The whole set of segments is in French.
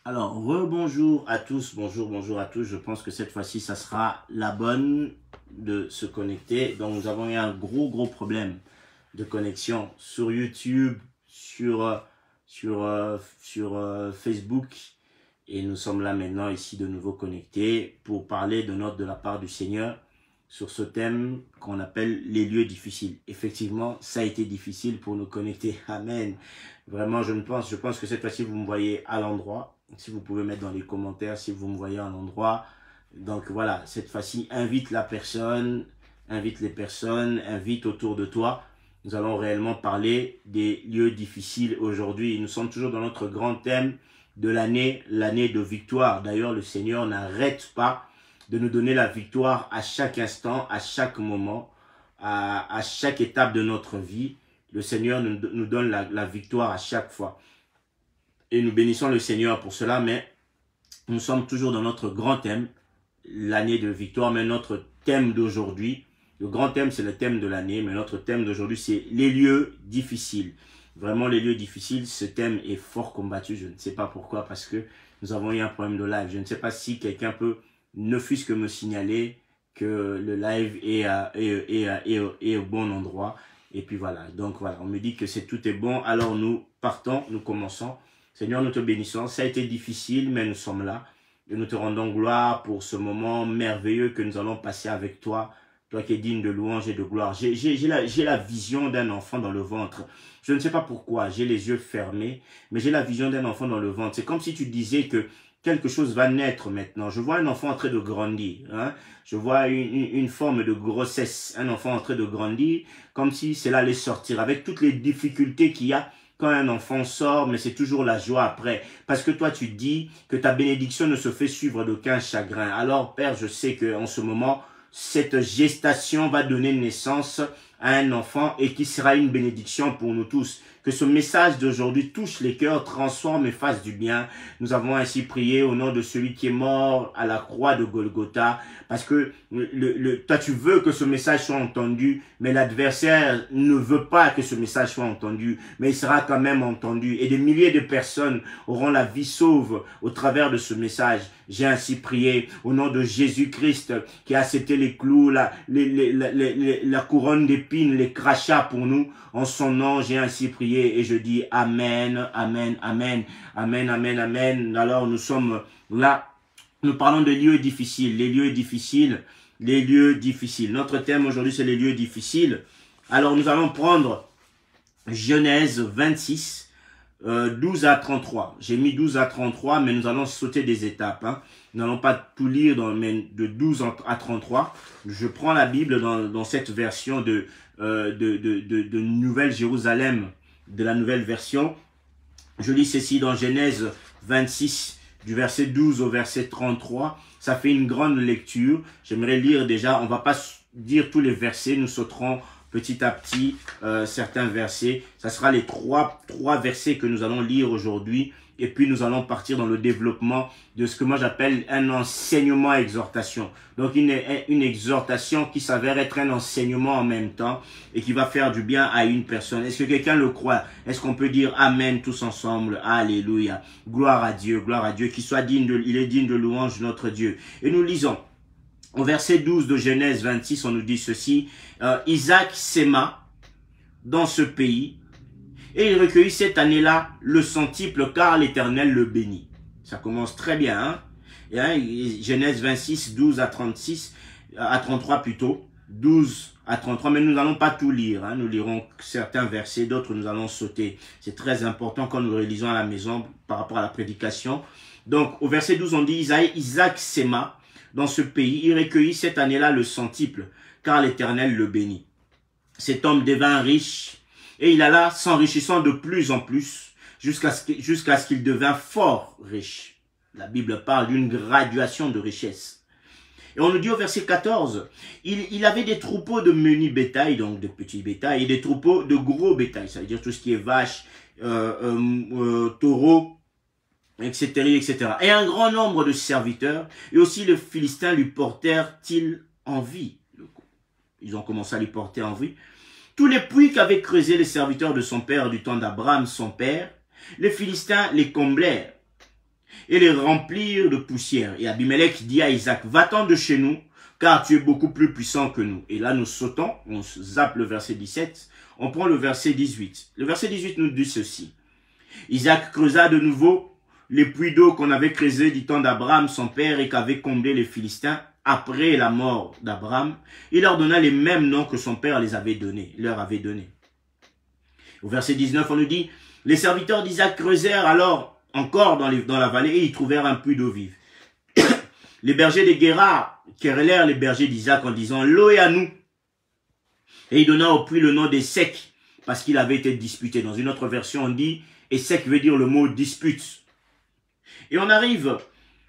Alors, rebonjour à tous, bonjour à tous. Je pense que cette fois-ci, ça sera la bonne de se connecter. Donc, nous avons eu un gros problème de connexion sur YouTube, sur Facebook. Et nous sommes là maintenant, ici, de nouveau connectés pour parler de notes de la part du Seigneur sur ce thème qu'on appelle les lieux difficiles. Effectivement, ça a été difficile pour nous connecter. Amen. Vraiment, je pense que cette fois-ci, vous me voyez à l'endroit. Si vous pouvez mettre dans les commentaires si vous me voyez à l'endroit. Donc voilà, cette fois-ci, invite la personne, invite les personnes, invite autour de toi. Nous allons réellement parler des lieux difficiles aujourd'hui. Nous sommes toujours dans notre grand thème de l'année de victoire. D'ailleurs, le Seigneur n'arrête pas de nous donner la victoire à chaque instant, à chaque moment, à chaque étape de notre vie. Le Seigneur nous donne la victoire à chaque fois. Et nous bénissons le Seigneur pour cela, mais nous sommes toujours dans notre grand thème, l'année de victoire, mais notre thème d'aujourd'hui, le grand thème c'est le thème de l'année, mais notre thème d'aujourd'hui c'est les lieux difficiles. Vraiment les lieux difficiles, ce thème est fort combattu, je ne sais pas pourquoi, parce que nous avons eu un problème de live. Je ne sais pas si quelqu'un peut ne fût-ce que me signaler que le live est au bon endroit. Et puis voilà, donc voilà, on me dit que tout est bon, alors nous partons, nous commençons. Seigneur, nous te bénissons. Ça a été difficile, mais nous sommes là. Et nous te rendons gloire pour ce moment merveilleux que nous allons passer avec toi. Toi qui es digne de louange et de gloire. J'ai la vision d'un enfant dans le ventre. Je ne sais pas pourquoi. J'ai les yeux fermés, mais j'ai la vision d'un enfant dans le ventre. C'est comme si tu disais que quelque chose va naître maintenant. Je vois un enfant en train de grandir. Hein? Je vois une forme de grossesse. Un enfant en train de grandir, comme si cela allait sortir. Avec toutes les difficultés qu'il y a quand un enfant sort, mais c'est toujours la joie après. Parce que toi, tu dis que ta bénédiction ne se fait suivre d'aucun chagrin. Alors, Père, je sais qu'en ce moment, cette gestation va donner naissance à un enfant et qui sera une bénédiction pour nous tous. Que ce message d'aujourd'hui touche les cœurs, transforme et fasse du bien. Nous avons ainsi prié au nom de celui qui est mort à la croix de Golgotha. Parce que toi, tu veux que ce message soit entendu, mais l'adversaire ne veut pas que ce message soit entendu, mais il sera quand même entendu. Et des milliers de personnes auront la vie sauve au travers de ce message. J'ai ainsi prié au nom de Jésus-Christ qui a accepté les clous, la couronne d'épines, les crachats pour nous. En son nom, j'ai ainsi prié et je dis Amen, Amen, Amen, Amen, Amen, Amen. Alors nous sommes là, nous parlons de lieux difficiles, les lieux difficiles, les lieux difficiles. Notre thème aujourd'hui, c'est les lieux difficiles. Alors nous allons prendre Genèse 26, 12 à 33. J'ai mis 12 à 33, mais nous allons sauter des étapes. Hein. Nous n'allons pas tout lire, mais de 12 à 33. Je prends la Bible dans cette version de Nouvelle Jérusalem, de la nouvelle version. Je lis ceci dans Genèse 26, du verset 12 au verset 33. Ça fait une grande lecture. J'aimerais lire déjà, on ne va pas dire tous les versets, nous sauterons petit à petit certains versets. Ça sera les trois versets que nous allons lire aujourd'hui. Et puis nous allons partir dans le développement de ce que moi j'appelle un enseignement exhortation. Donc une exhortation qui s'avère être un enseignement en même temps et qui va faire du bien à une personne. Est-ce que quelqu'un le croit? Est-ce qu'on peut dire Amen tous ensemble? Alléluia. Gloire à Dieu, qu'il soit digne il est digne de louange notre Dieu. Et nous lisons. Au verset 12 de Genèse 26, on nous dit ceci. Isaac s'aima dans ce pays et il recueillit cette année-là le centuple car l'Éternel le bénit. Ça commence très bien. Hein? Et, hein, Genèse 26, 12 à 36, à 33 plutôt. 12 à 33, mais nous n'allons pas tout lire. Hein? Nous lirons certains versets, d'autres nous allons sauter. C'est très important quand nous relisons à la maison par rapport à la prédication. Donc au verset 12, on dit Isaac s'aima dans ce pays, il recueillit cette année-là le centuple, car l'Éternel le bénit. Cet homme devint riche, et il alla s'enrichissant de plus en plus, jusqu'à ce qu'il devint fort riche. La Bible parle d'une graduation de richesse. Et on nous dit au verset 14, il avait des troupeaux de menu bétail, donc de petits bétail, et des troupeaux de gros bétail, ça veut dire tout ce qui est vaches, taureaux, etc., etc. Et un grand nombre de serviteurs, et aussi les Philistins lui portèrent-ils envie. Ils ont commencé à lui porter envie. Tous les puits qu'avaient creusés les serviteurs de son père du temps d'Abraham, son père, les Philistins les comblèrent. et les remplir de poussière. Et Abimelech dit à Isaac, va-t'en de chez nous, car tu es beaucoup plus puissant que nous. Et là, nous sautons, on zappe le verset 17, on prend le verset 18. Le verset 18 nous dit ceci. Isaac creusa de nouveau les puits d'eau qu'on avait creusés du temps d'Abraham, son père, et qu'avaient comblé les Philistins après la mort d'Abraham. Il leur donna les mêmes noms que son père leur avait donnés. Au verset 19, on nous dit, les serviteurs d'Isaac creusèrent alors encore dans la vallée et ils trouvèrent un puits d'eau vive. Les bergers de Guérar querellèrent les bergers d'Isaac en disant, l'eau est à nous. Et il donna au puits le nom d'Essek, parce qu'il avait été disputé. Dans une autre version, on dit, Essek veut dire le mot dispute. Et on arrive,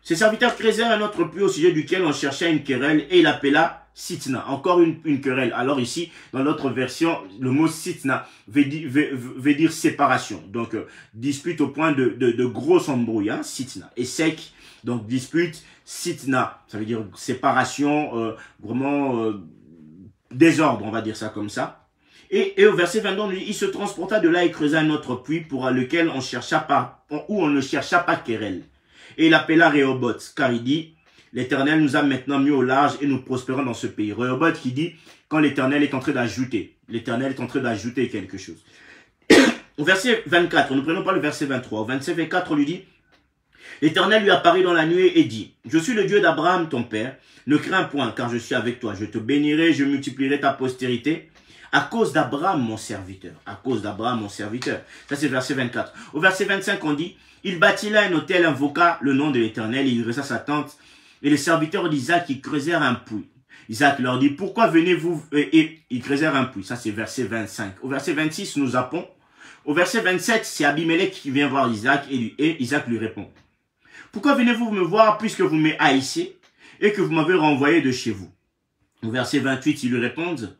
ces serviteurs creusèrent un autre puits au sujet duquel on cherchait une querelle et il appela Sitna, encore une querelle. Alors ici, dans l'autre version, le mot Sitna veut dire séparation. Donc, dispute au point de gros embrouille, hein, Sitna. Et sec, donc dispute, Sitna, ça veut dire séparation, vraiment désordre, on va dire ça comme ça. Et au verset 22, on dit, il se transporta de là et creusa un autre puits pour lequel on ne chercha pas querelle. Et il appela Rehoboth, car il dit, l'Éternel nous a maintenant mis au large et nous prospérons dans ce pays. Rehoboth qui dit, quand l'Éternel est en train d'ajouter. L'Éternel est en train d'ajouter quelque chose. Au verset 24, nous ne prenons pas le verset 23. Au verset 24, on lui dit, l'Éternel lui apparut dans la nuée et dit, je suis le Dieu d'Abraham, ton père. Ne crains point, car je suis avec toi. Je te bénirai, je multiplierai ta postérité. À cause d'Abraham, mon serviteur. À cause d'Abraham, mon serviteur. Ça, c'est le verset 24. Au verset 25, on dit, il bâtit là un autel, invoqua le nom de l'Éternel, il dressa sa tente. Et les serviteurs d'Isaac, ils creusèrent un puits. Isaac leur dit, pourquoi venez-vous? Et ils creusèrent un puits. Ça, c'est verset 25. Au verset 26, nous zappons. Au verset 27, c'est Abimelech qui vient voir Isaac et Isaac lui répond. Pourquoi venez-vous me voir puisque vous me haïssez et que vous m'avez renvoyé de chez vous? Au verset 28, ils lui répondent,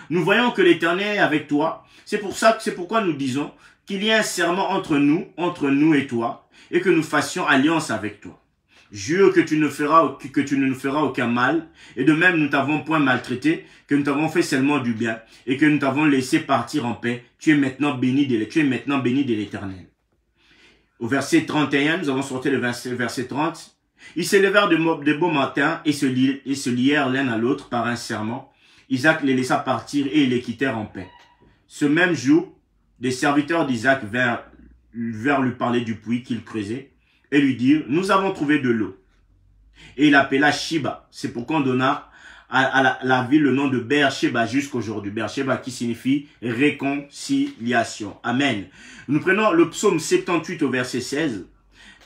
nous voyons que l'Éternel est avec toi. C'est pourquoi nous disons qu'il y a un serment entre nous et toi, et que nous fassions alliance avec toi. Jure que tu ne nous feras aucun mal, et de même nous t'avons point maltraité, que nous t'avons fait seulement du bien, et que nous t'avons laissé partir en paix. Tu es maintenant béni de l'Éternel. Au verset 31, nous avons sorti le verset 30. Ils s'élevèrent de beau matin et se lièrent l'un à l'autre par un serment. Isaac les laissa partir et ils les quittèrent en paix. Ce même jour, des serviteurs d'Isaac vinrent lui parler du puits qu'il creusait et lui dirent, nous avons trouvé de l'eau. Et il appela Shiba. C'est pourquoi on donna à la ville le nom de Beersheba jusqu'aujourd'hui. Beersheba qui signifie réconciliation. Amen. Nous prenons le psaume 78 au verset 16.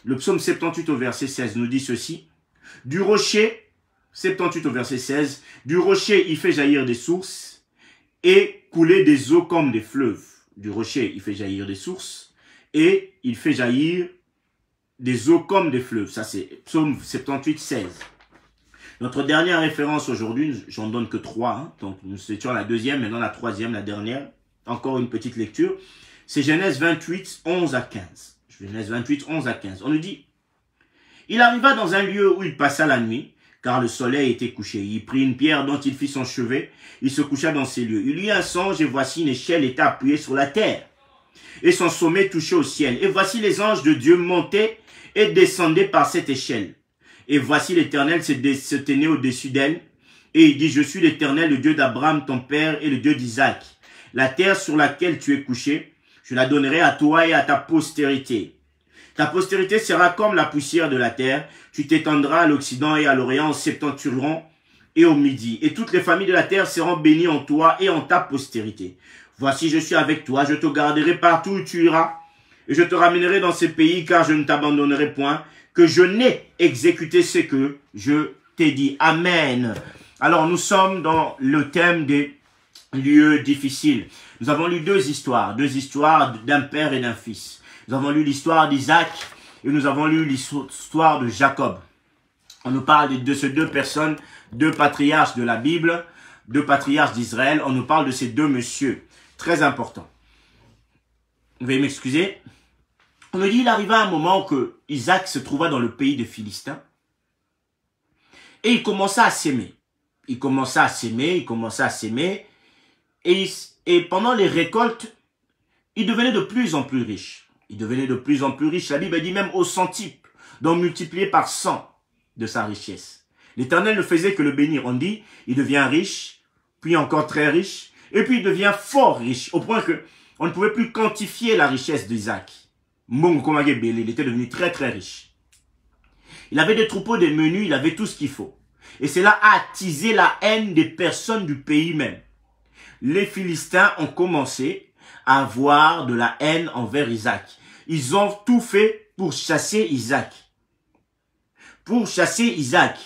Le psaume 78 au verset 16 nous dit ceci. Du rocher, 78 au verset 16, du rocher il fait jaillir des sources et couler des eaux comme des fleuves. Du rocher il fait jaillir des sources et il fait jaillir des eaux comme des fleuves. Ça c'est psaume 78, 16. Notre dernière référence aujourd'hui, j'en donne que 3. Hein, donc nous étions à la deuxième, maintenant la troisième, la dernière. Encore une petite lecture. C'est Genèse 28, 11 à 15. Genèse 28, 11 à 15. On nous dit, il arriva dans un lieu où il passa la nuit, car le soleil était couché. Il prit une pierre dont il fit son chevet, il se coucha dans ces lieux. Il eut un songe et voici une échelle était appuyée sur la terre, et son sommet touchait au ciel. Et voici les anges de Dieu montaient et descendaient par cette échelle. Et voici l'Éternel se tenait au-dessus d'elle, et il dit, je suis l'Éternel, le Dieu d'Abraham, ton père, et le Dieu d'Isaac. La terre sur laquelle tu es couché, je la donnerai à toi et à ta postérité. Ta postérité sera comme la poussière de la terre. Tu t'étendras à l'Occident et à l'Orient, au septentrion et au Midi. Et toutes les familles de la terre seront bénies en toi et en ta postérité. Voici, je suis avec toi, je te garderai partout où tu iras. Et je te ramènerai dans ces pays, car je ne t'abandonnerai point, que je n'ai exécuté ce que je t'ai dit. Amen. Alors, nous sommes dans le thème des lieux difficiles. Nous avons lu deux histoires d'un père et d'un fils. Nous avons lu l'histoire d'Isaac et nous avons lu l'histoire de Jacob. On nous parle de ces deux personnes, deux patriarches de la Bible, deux patriarches d'Israël. On nous parle de ces deux messieurs, très importants. Vous veuillez m'excuser. On me dit, il arriva un moment que Isaac se trouva dans le pays des Philistins et il commença à s'aimer. Il commença à s'aimer. Et pendant les récoltes, il devenait de plus en plus riche. La Bible dit même au centuple. donc multiplié par 100 de sa richesse. L'Éternel ne faisait que le bénir. On dit, il devient riche, puis encore très riche, et puis il devient fort riche, au point que on ne pouvait plus quantifier la richesse d'Isaac. Il était devenu très très riche. Il avait des troupeaux, des menus, il avait tout ce qu'il faut. Et cela a attisé la haine des personnes du pays même. Les Philistins ont commencé à avoir de la haine envers Isaac. Ils ont tout fait pour chasser Isaac. Pour chasser Isaac.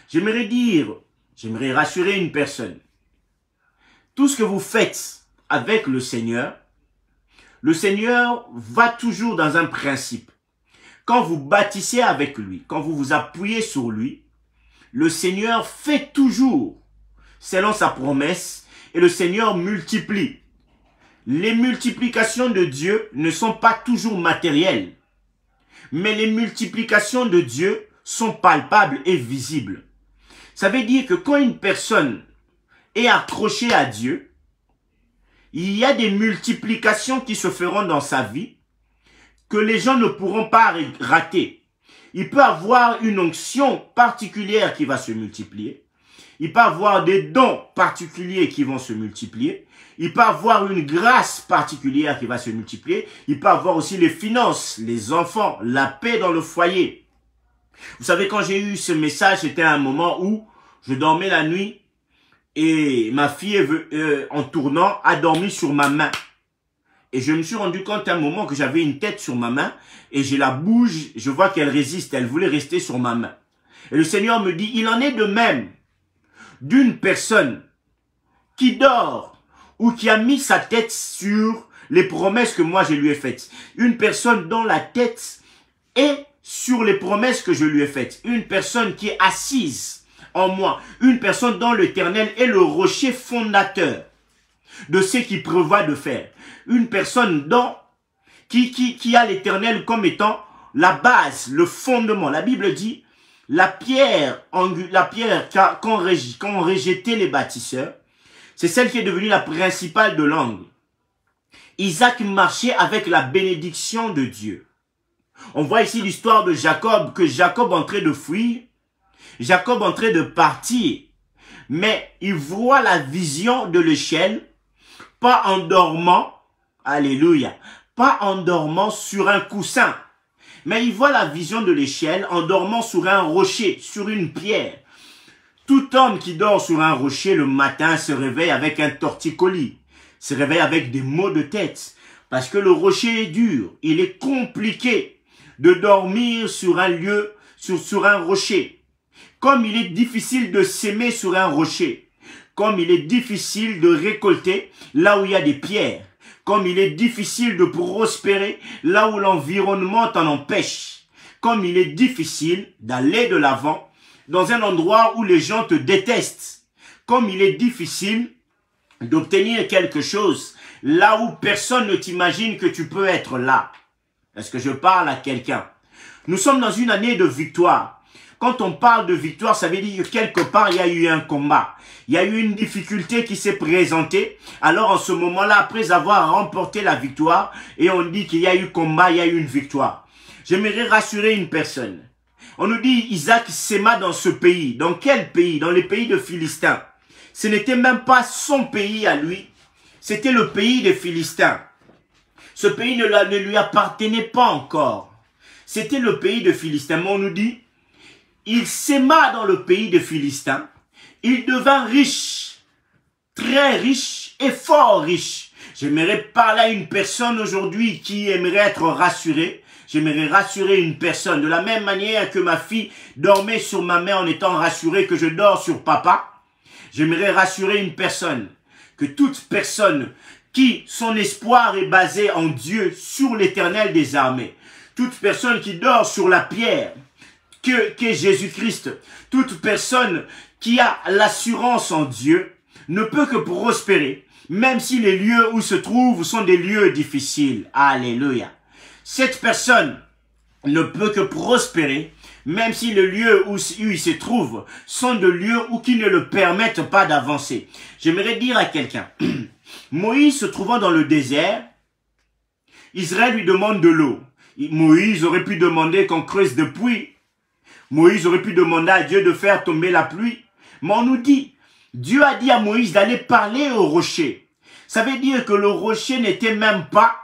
J'aimerais rassurer une personne. Tout ce que vous faites avec le Seigneur va toujours dans un principe. Quand vous bâtissez avec lui, quand vous vous appuyez sur lui, le Seigneur fait toujours selon sa promesse et le Seigneur multiplie. Les multiplications de Dieu ne sont pas toujours matérielles, mais les multiplications de Dieu sont palpables et visibles. Ça veut dire que quand une personne est accrochée à Dieu, il y a des multiplications qui se feront dans sa vie que les gens ne pourront pas rater. Il peut avoir une onction particulière qui va se multiplier. Il peut avoir des dons particuliers qui vont se multiplier. Il peut avoir une grâce particulière qui va se multiplier. Il peut avoir aussi les finances, les enfants, la paix dans le foyer. Vous savez, quand j'ai eu ce message, c'était un moment où je dormais la nuit et ma fille, en tournant, a dormi sur ma main. Et je me suis rendu compte à un moment que j'avais une tête sur ma main et je la bouge, je vois qu'elle résiste, elle voulait rester sur ma main. Et le Seigneur me dit, il en est de même d'une personne qui dort ou qui a mis sa tête sur les promesses que moi je lui ai faites. Une personne dont la tête est sur les promesses que je lui ai faites. Une personne qui est assise en moi. Une personne dont l'Éternel est le rocher fondateur de ce qu'il prévoit de faire. Une personne qui a l'Éternel comme étant la base, le fondement. La Bible dit, la pierre qu'ont rejeté les bâtisseurs, c'est celle qui est devenue la principale de l'angle. Isaac marchait avec la bénédiction de Dieu. On voit ici l'histoire de Jacob, que Jacob entrait de fuir, Jacob entrait de partir, mais il voit la vision de l'échelle, pas en dormant, alléluia, pas en dormant sur un coussin, mais il voit la vision de l'échelle en dormant sur un rocher, sur une pierre. Tout homme qui dort sur un rocher le matin se réveille avec un torticolis, se réveille avec des maux de tête, parce que le rocher est dur, il est compliqué de dormir sur un lieu, sur un rocher. Comme il est difficile de s'aimer sur un rocher, comme il est difficile de récolter là où il y a des pierres, comme il est difficile de prospérer là où l'environnement t'en empêche, comme il est difficile d'aller de l'avant dans un endroit où les gens te détestent, comme il est difficile d'obtenir quelque chose là où personne ne t'imagine que tu peux être là. Est-ce que je parle à quelqu'un? Nous sommes dans une année de victoire. Quand on parle de victoire, ça veut dire que quelque part, il y a eu un combat. Il y a eu une difficulté qui s'est présentée. Alors, en ce moment-là, après avoir remporté la victoire, et on dit qu'il y a eu combat, il y a eu une victoire. J'aimerais rassurer une personne. On nous dit, Isaac s'aima dans ce pays. Dans quel pays? Dans les pays de Philistins. Ce n'était même pas son pays à lui. C'était le pays des Philistins. Ce pays ne lui appartenait pas encore. C'était le pays de Philistins. Mais on nous dit, il s'aima dans le pays des Philistins. Il devint riche, très riche et fort riche. J'aimerais parler à une personne aujourd'hui qui aimerait être rassurée. J'aimerais rassurer une personne. De la même manière que ma fille dormait sur ma main en étant rassurée que je dors sur papa. J'aimerais rassurer une personne. Que toute personne qui son espoir est basé en Dieu, sur l'Éternel des armées. Toute personne qui dort sur la pierre qu'est Jésus-Christ. Toute personne qui a l'assurance en Dieu ne peut que prospérer, même si les lieux où se trouve sont des lieux difficiles. Alléluia. Cette personne ne peut que prospérer, même si les lieux où il se trouve sont des lieux qui ne le permettent pas d'avancer. J'aimerais dire à quelqu'un, Moïse se trouvant dans le désert, Israël lui demande de l'eau. Moïse aurait pu demander qu'on creuse des puits. Moïse aurait pu demander à Dieu de faire tomber la pluie. Mais on nous dit, Dieu a dit à Moïse d'aller parler au rocher. Ça veut dire que le rocher n'était même pas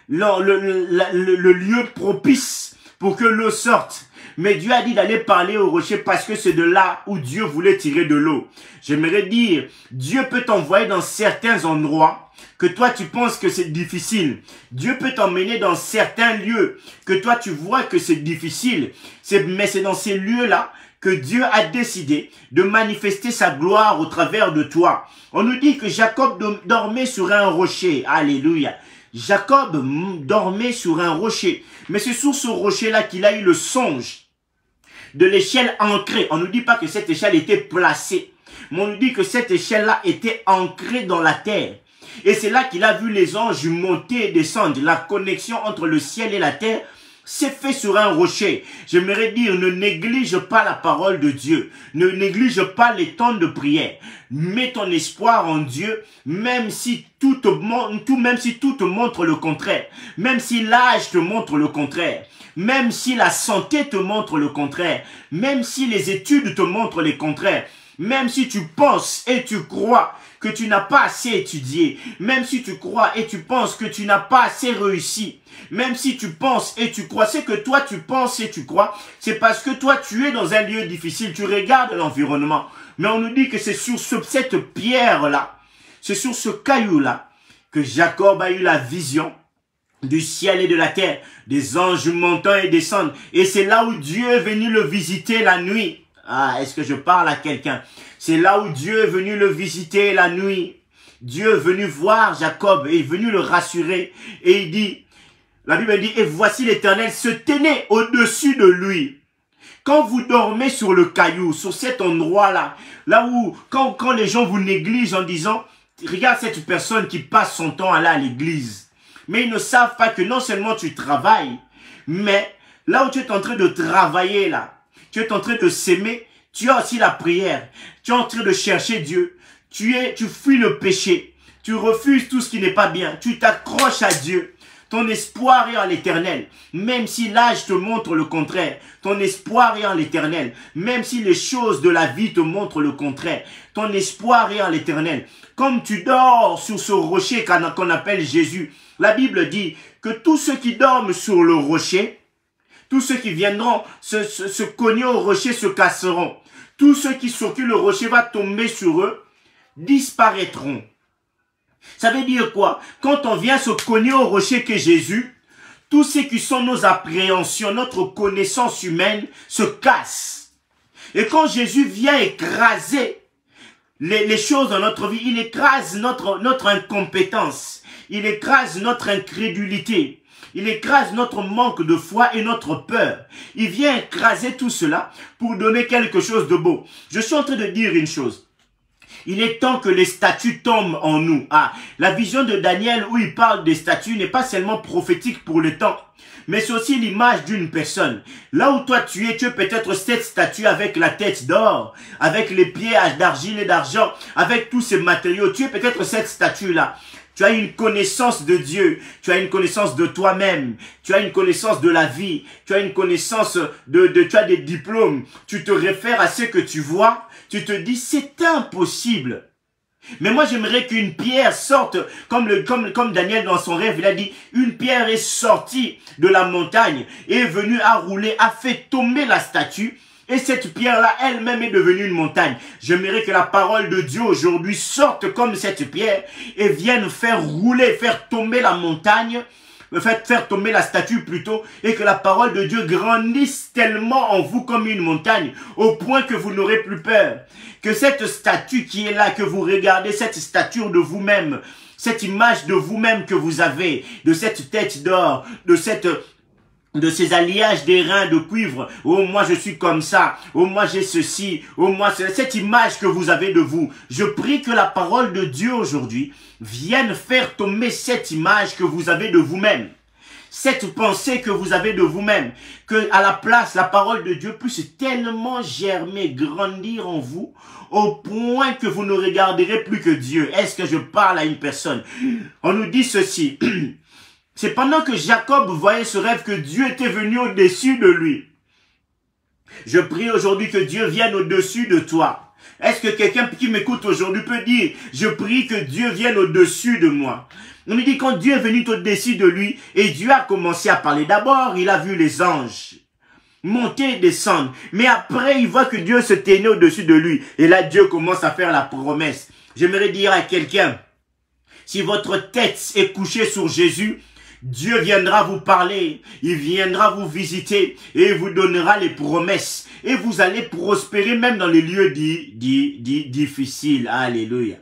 le lieu propice pour que l'eau sorte. Mais Dieu a dit d'aller parler au rocher parce que c'est de là où Dieu voulait tirer de l'eau. J'aimerais dire, Dieu peut t'envoyer dans certains endroits que toi tu penses que c'est difficile. Dieu peut t'emmener dans certains lieux que toi tu vois que c'est difficile. Mais c'est dans ces lieux-là que Dieu a décidé de manifester sa gloire au travers de toi. On nous dit que Jacob dormait sur un rocher. Alléluia. Jacob dormait sur un rocher. Mais c'est sur ce rocher-là qu'il a eu le songe de l'échelle ancrée. On ne nous dit pas que cette échelle était placée, mais on nous dit que cette échelle-là était ancrée dans la terre. Et c'est là qu'il a vu les anges monter et descendre. La connexion entre le ciel et la terre s'est fait sur un rocher. J'aimerais dire, ne néglige pas la parole de Dieu. Ne néglige pas les temps de prière. Mets ton espoir en Dieu, même si tout te montre le contraire. Même si l'âge te montre le contraire. Même si la santé te montre le contraire. Même si les études te montrent le contraire. Même si tu penses et tu crois que tu n'as pas assez étudié, même si tu crois et tu penses que tu n'as pas assez réussi, même si tu penses et tu crois, c'est que toi tu penses et tu crois, c'est parce que toi tu es dans un lieu difficile, tu regardes l'environnement. Mais on nous dit que c'est sur cette pierre-là, c'est sur ce caillou-là que Jacob a eu la vision du ciel et de la terre, des anges montant et descendant. Et c'est là où Dieu est venu le visiter la nuit. Ah, est-ce que je parle à quelqu'un? C'est là où Dieu est venu le visiter la nuit. Dieu est venu voir Jacob et est venu le rassurer. Et il dit, la Bible dit, et voici l'Éternel se tenait au-dessus de lui. Quand vous dormez sur le caillou, sur cet endroit-là, là où, quand les gens vous négligent en disant, regarde cette personne qui passe son temps à aller à l'église. Mais ils ne savent pas que non seulement tu travailles, mais là où tu es en train de travailler là, tu es en train de s'aimer, tu as aussi la prière. Tu es en train de chercher Dieu. Tu fuis le péché. Tu refuses tout ce qui n'est pas bien. Tu t'accroches à Dieu. Ton espoir est en l'Éternel. Même si l'âge te montre le contraire. Ton espoir est en l'Éternel. Même si les choses de la vie te montrent le contraire. Ton espoir est en l'Éternel. Comme tu dors sur ce rocher qu'on appelle Jésus. La Bible dit que tous ceux qui dorment sur le rocher, tous ceux qui viendront se cogner au rocher se casseront. Tous ceux sur qui le rocher va tomber sur eux disparaîtront. Ça veut dire quoi? Quand on vient se cogner au rocher qu'est Jésus, tous ceux qui sont nos appréhensions, notre connaissance humaine se cassent. Et quand Jésus vient écraser les choses dans notre vie, il écrase notre incompétence. Il écrase notre incrédulité. Il écrase notre manque de foi et notre peur. Il vient écraser tout cela pour donner quelque chose de beau. Je suis en train de dire une chose. Il est temps que les statues tombent en nous. Ah, la vision de Daniel où il parle des statues n'est pas seulement prophétique pour le temps, mais c'est aussi l'image d'une personne. Là où toi tu es peut-être cette statue avec la tête d'or, avec les pieds d'argile et d'argent, avec tous ces matériaux. Tu es peut-être cette statue-là. Tu as une connaissance de Dieu, tu as une connaissance de toi-même, tu as une connaissance de la vie, tu as une connaissance tu as des diplômes, tu te réfères à ce que tu vois, tu te dis c'est impossible. Mais moi j'aimerais qu'une pierre sorte, comme Daniel dans son rêve, il a dit, une pierre est sortie de la montagne, et est venue à rouler, a fait tomber la statue. Et cette pierre-là, elle-même est devenue une montagne. J'aimerais que la parole de Dieu aujourd'hui sorte comme cette pierre et vienne faire rouler, faire tomber la montagne, faire tomber la statue plutôt, et que la parole de Dieu grandisse tellement en vous comme une montagne, au point que vous n'aurez plus peur. Que cette statue qui est là, que vous regardez, cette stature de vous-même, cette image de vous-même que vous avez, de cette tête d'or, de ces alliages d'airain, de cuivre, oh moi je suis comme ça, oh moi j'ai ceci, oh moi c'est cette image que vous avez de vous. Je prie que la parole de Dieu aujourd'hui vienne faire tomber cette image que vous avez de vous-même, cette pensée que vous avez de vous-même, que à la place la parole de Dieu puisse tellement germer, grandir en vous, au point que vous ne regarderez plus que Dieu. Est-ce que je parle à une personne? On nous dit ceci. C'est pendant que Jacob voyait ce rêve que Dieu était venu au-dessus de lui. Je prie aujourd'hui que Dieu vienne au-dessus de toi. Est-ce que quelqu'un qui m'écoute aujourd'hui peut dire, je prie que Dieu vienne au-dessus de moi? On me dit quand Dieu est venu au-dessus de lui et Dieu a commencé à parler. D'abord, il a vu les anges monter et descendre. Mais après, il voit que Dieu se tenait au-dessus de lui. Et là, Dieu commence à faire la promesse. J'aimerais dire à quelqu'un, si votre tête est couchée sur Jésus, Dieu viendra vous parler, il viendra vous visiter et il vous donnera les promesses. Et vous allez prospérer même dans les lieux difficiles. Alléluia.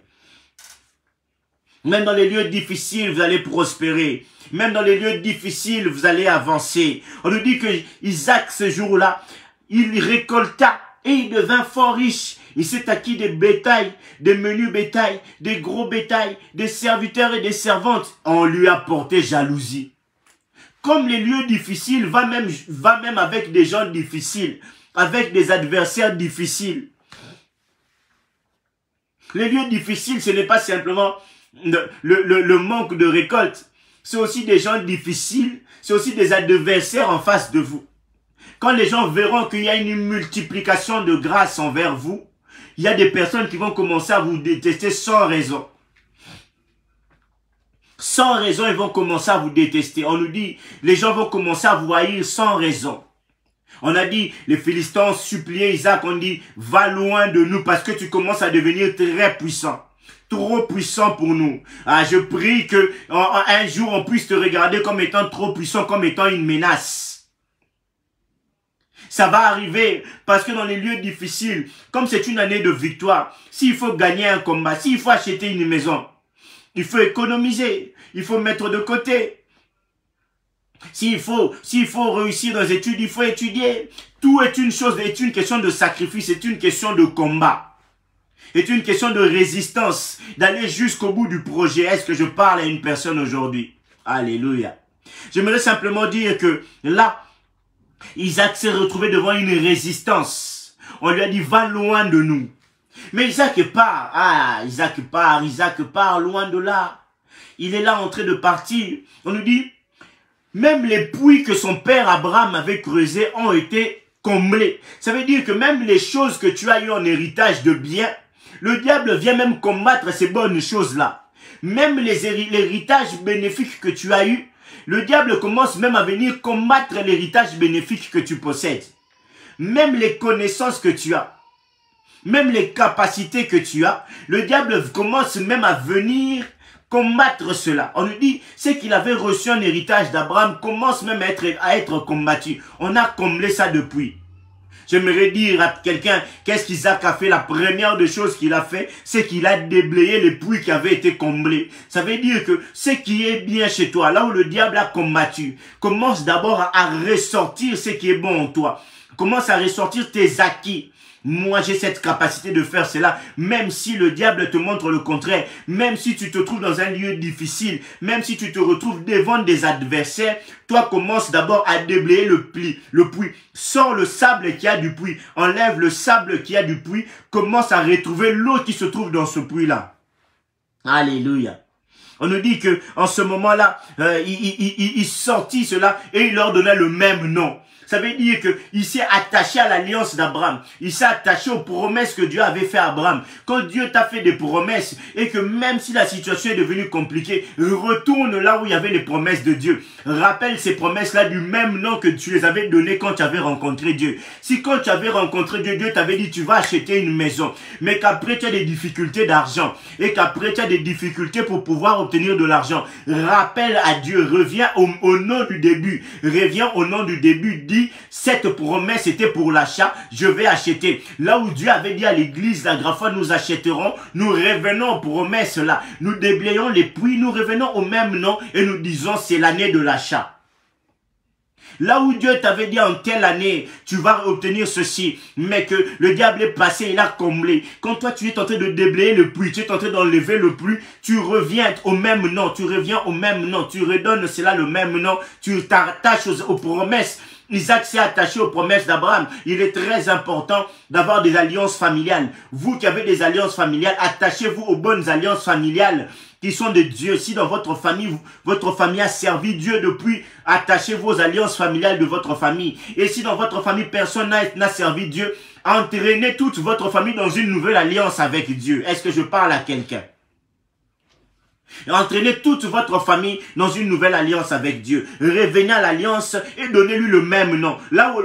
Même dans les lieux difficiles, vous allez prospérer. Même dans les lieux difficiles, vous allez avancer. On nous dit que Isaac, ce jour-là, il récolta et il devint fort riche. Il s'est acquis des bétails, des menus bétails, des gros bétails, des serviteurs et des servantes. On lui a porté jalousie. Comme les lieux difficiles, va même avec des gens difficiles, avec des adversaires difficiles. Les lieux difficiles, ce n'est pas simplement le manque de récolte. C'est aussi des gens difficiles, c'est aussi des adversaires en face de vous. Quand les gens verront qu'il y a une multiplication de grâce envers vous, il y a des personnes qui vont commencer à vous détester sans raison. Sans raison, ils vont commencer à vous détester. On nous dit, les gens vont commencer à vous haïr sans raison. On a dit, les Philistins suppliaient Isaac, on dit, va loin de nous parce que tu commences à devenir très puissant. Trop puissant pour nous. Ah, je prie que un jour on puisse te regarder comme étant trop puissant, comme étant une menace. Ça va arriver parce que dans les lieux difficiles, comme c'est une année de victoire, s'il faut gagner un combat, s'il faut acheter une maison, il faut économiser, il faut mettre de côté. S'il faut réussir dans les études, il faut étudier. Tout est une chose, est une question de sacrifice, c'est une question de combat. C'est une question de résistance, d'aller jusqu'au bout du projet. Est-ce que je parle à une personne aujourd'hui? Alléluia. J'aimerais simplement dire que là, Isaac s'est retrouvé devant une résistance. On lui a dit, va loin de nous. Mais Isaac part. Ah, Isaac part loin de là. Il est là en train de partir. On nous dit, même les puits que son père Abraham avait creusés ont été comblés. Ça veut dire que même les choses que tu as eues en héritage de biens, le diable vient même combattre ces bonnes choses-là. Même l'héritage bénéfique que tu as eu, le diable commence même à venir combattre l'héritage bénéfique que tu possèdes. Même les connaissances que tu as, même les capacités que tu as, le diable commence même à venir combattre cela. On nous dit, c'est qu'il avait reçu un héritage d'Abraham, commence même à être combattu. On a comblé ça depuis. J'aimerais dire à quelqu'un, qu'est-ce qu'Isaac a fait? La première des choses qu'il a fait, c'est qu'il a déblayé les puits qui avaient été comblés. Ça veut dire que ce qui est bien chez toi, là où le diable a combattu, commence d'abord à ressortir ce qui est bon en toi. Commence à ressortir tes acquis. Moi, j'ai cette capacité de faire cela, même si le diable te montre le contraire, même si tu te trouves dans un lieu difficile, même si tu te retrouves devant des adversaires, toi commence d'abord à déblayer le puits. Sors le sable qui a du puits, enlève le sable qui a du puits, commence à retrouver l'eau qui se trouve dans ce puits-là. Alléluia. On nous dit que en ce moment-là, il sortit cela et il leur donnait le même nom. Ça veut dire qu'il s'est attaché à l'alliance d'Abraham. Il s'est attaché aux promesses que Dieu avait fait à Abraham. Quand Dieu t'a fait des promesses et que même si la situation est devenue compliquée, retourne là où il y avait les promesses de Dieu. Rappelle ces promesses-là du même nom que tu les avais données quand tu avais rencontré Dieu. Si quand tu avais rencontré Dieu, Dieu t'avait dit tu vas acheter une maison, mais qu'après tu as des difficultés d'argent et qu'après tu as des difficultés pour pouvoir obtenir de l'argent, rappelle à Dieu, reviens au nom du début. Reviens au nom du début, dis cette promesse était pour l'achat, je vais acheter. Là où Dieu avait dit à l'église, la grande fois nous achèterons, nous revenons aux promesses là. Nous déblayons les puits, nous revenons au même nom et nous disons c'est l'année de l'achat. Là où Dieu t'avait dit en telle année, tu vas obtenir ceci, mais que le diable est passé, il a comblé. Quand toi tu es en train de déblayer le puits, tu es en train d'enlever le puits, tu reviens au même nom, tu reviens au même nom, tu redonnes cela le même nom, tu t'attaches aux promesses Isaac s'est attaché aux promesses d'Abraham. Il est très important d'avoir des alliances familiales. Vous qui avez des alliances familiales, attachez-vous aux bonnes alliances familiales qui sont de Dieu. Si dans votre famille a servi Dieu depuis, attachez-vous aux alliances familiales de votre famille. Et si dans votre famille, personne n'a servi Dieu, entraînez toute votre famille dans une nouvelle alliance avec Dieu. Est-ce que je parle à quelqu'un? Entraînez toute votre famille dans une nouvelle alliance avec Dieu. Revenez à l'alliance et donnez-lui le même nom. Là où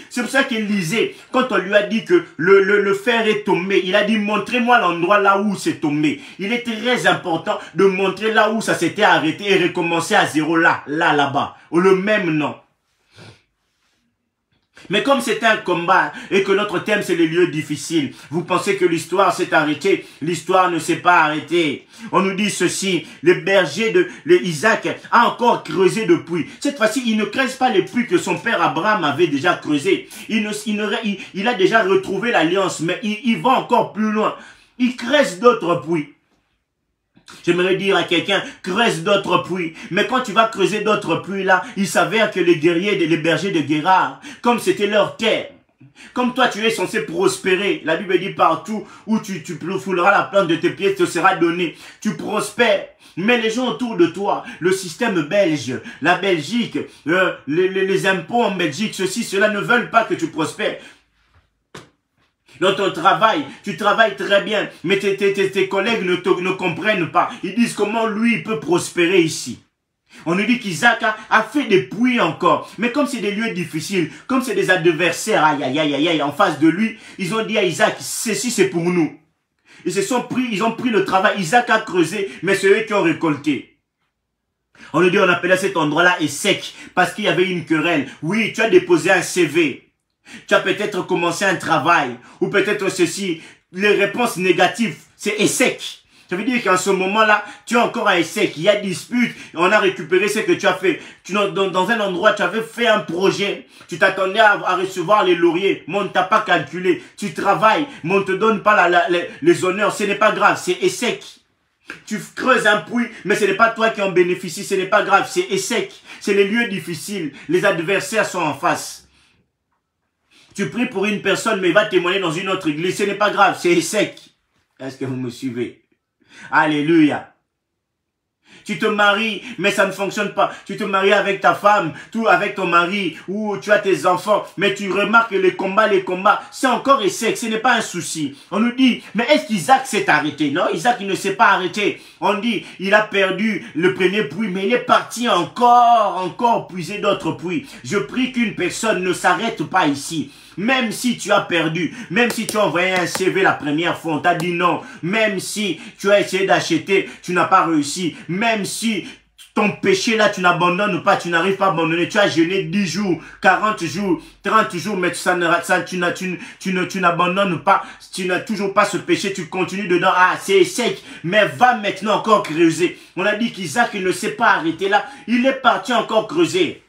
c'est pour ça qu'Élisée, quand on lui a dit que le fer est tombé, il a dit montrez-moi l'endroit là où c'est tombé. Il est très important de montrer là où ça s'était arrêté et recommencer à zéro là-bas. Le même nom. Mais comme c'est un combat et que notre thème c'est les lieux difficiles, vous pensez que l'histoire s'est arrêtée? L'histoire ne s'est pas arrêtée. On nous dit ceci, le berger de Isaac a encore creusé de puits. Cette fois-ci, il ne creuse pas les puits que son père Abraham avait déjà creusés. Il a déjà retrouvé l'alliance, mais il va encore plus loin. Il creuse d'autres puits. J'aimerais dire à quelqu'un, creuse d'autres puits. Mais quand tu vas creuser d'autres puits là, il s'avère que les guerriers, les bergers de Guérard, comme c'était leur terre, comme toi tu es censé prospérer, la Bible dit partout où tu fouleras la plante de tes pieds, te sera donné. Tu prospères. Mais les gens autour de toi, le système belge, la Belgique, les impôts en Belgique, ceci, cela ne veulent pas que tu prospères. Dans ton travail, tu travailles très bien, mais tes collègues ne comprennent pas. Ils disent comment lui il peut prospérer ici. On nous dit qu'Isaac a fait des puits encore. Mais comme c'est des lieux difficiles, comme c'est des adversaires, aïe, en face de lui, ils ont dit à Isaac, ceci c'est pour nous. Ils ont pris le travail. Isaac a creusé, mais c'est eux qui ont récolté. On nous dit, on appelait cet endroit-là Essek, parce qu'il y avait une querelle. Oui, tu as déposé un CV. Tu as peut-être commencé un travail, ou peut-être ceci, les réponses négatives, c'est Essek. Ça veut dire qu'en ce moment-là, tu es encore à Essek, il y a dispute, on a récupéré ce que tu as fait. Dans un endroit, tu avais fait un projet, tu t'attendais à recevoir les lauriers, mais on ne t'a pas calculé. Tu travailles, mais on ne te donne pas les honneurs, ce n'est pas grave, c'est Essek. Tu creuses un puits, mais ce n'est pas toi qui en bénéficie, ce n'est pas grave, c'est Essek. C'est les lieux difficiles, les adversaires sont en face. Tu pries pour une personne, mais il va témoigner dans une autre église. Ce n'est pas grave, c'est Essek. Est-ce que vous me suivez? Alléluia. Tu te maries, mais ça ne fonctionne pas. Tu te maries avec ta femme, tout avec ton mari, ou tu as tes enfants, mais tu remarques que les combats, c'est encore Essek, ce n'est pas un souci. On nous dit, mais est-ce qu'Isaac s'est arrêté? Non, Isaac il ne s'est pas arrêté. On dit, il a perdu le premier puits, mais il est parti encore puiser d'autres puits. Je prie qu'une personne ne s'arrête pas ici. Même si tu as perdu, même si tu as envoyé un CV la première fois, on t'a dit non, même si tu as essayé d'acheter, tu n'as pas réussi, même si ton péché là, tu n'abandonnes pas, tu n'arrives pas à abandonner, tu as jeûné 10 jours, 40 jours, 30 jours, mais tu n'abandonnes pas, tu n'as toujours pas ce péché, tu continues dedans, ah c'est sec, mais va maintenant encore creuser. On a dit qu'Isaac il ne s'est pas arrêté là, il est parti encore creuser.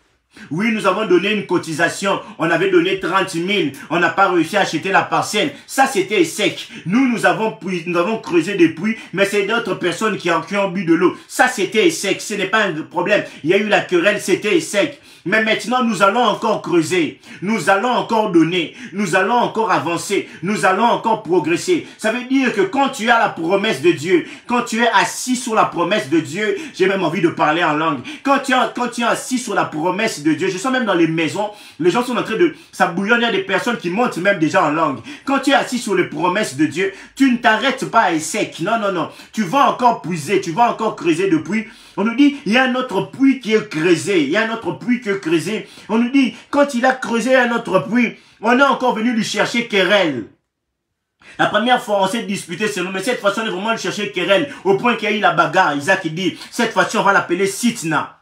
Oui, nous avons donné une cotisation. On avait donné 30 000. On n'a pas réussi à acheter la parcelle. Ça, c'était sec. Nous avons creusé des puits, mais c'est d'autres personnes qui ont bu de l'eau. Ça, c'était sec. Ce n'est pas un problème. Il y a eu la querelle, c'était sec. Mais maintenant, nous allons encore creuser. Nous allons encore donner. Nous allons encore avancer. Nous allons encore progresser. Ça veut dire que quand tu as la promesse de Dieu, quand tu es assis sur la promesse de Dieu, j'ai même envie de parler en langue. Quand tu es assis sur la promesse de Dieu, je sens même dans les maisons, les gens sont en train de... Ça bouillonne, il y a des personnes qui montent même déjà en langue. Quand tu es assis sur les promesses de Dieu, tu ne t'arrêtes pas à sec. Non, non, non. Tu vas encore puiser, tu vas encore creuser depuis. On nous dit, il y a un autre puits qui est creusé. Il y a un autre puits qui est creusé. On nous dit, quand il a creusé un autre puits, on est encore venu lui chercher querelle. La première fois, on s'est disputé sur nous, mais cette fois-ci, on est vraiment allé chercher querelle, au point qu'il y a eu la bagarre. Isaac dit, cette fois-ci, on va l'appeler Sitna.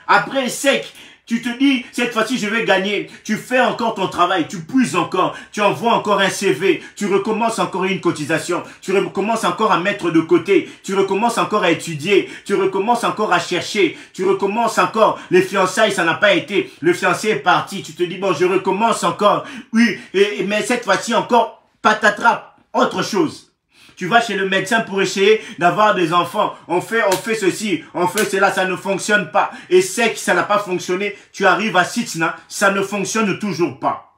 Après sec, tu te dis, cette fois-ci, je vais gagner. Tu fais encore ton travail, tu puises encore, tu envoies encore un CV, tu recommences encore une cotisation, tu recommences encore à mettre de côté, tu recommences encore à étudier, tu recommences encore à chercher, tu recommences encore. Les fiançailles, ça n'a pas été. Le fiancé est parti. Tu te dis, bon, je recommence encore. Oui, mais cette fois-ci encore, patatras, autre chose. Tu vas chez le médecin pour essayer d'avoir des enfants. On fait ceci, on fait cela, ça ne fonctionne pas. Et c'est que ça n'a pas fonctionné. Tu arrives à Sitna, ça ne fonctionne toujours pas.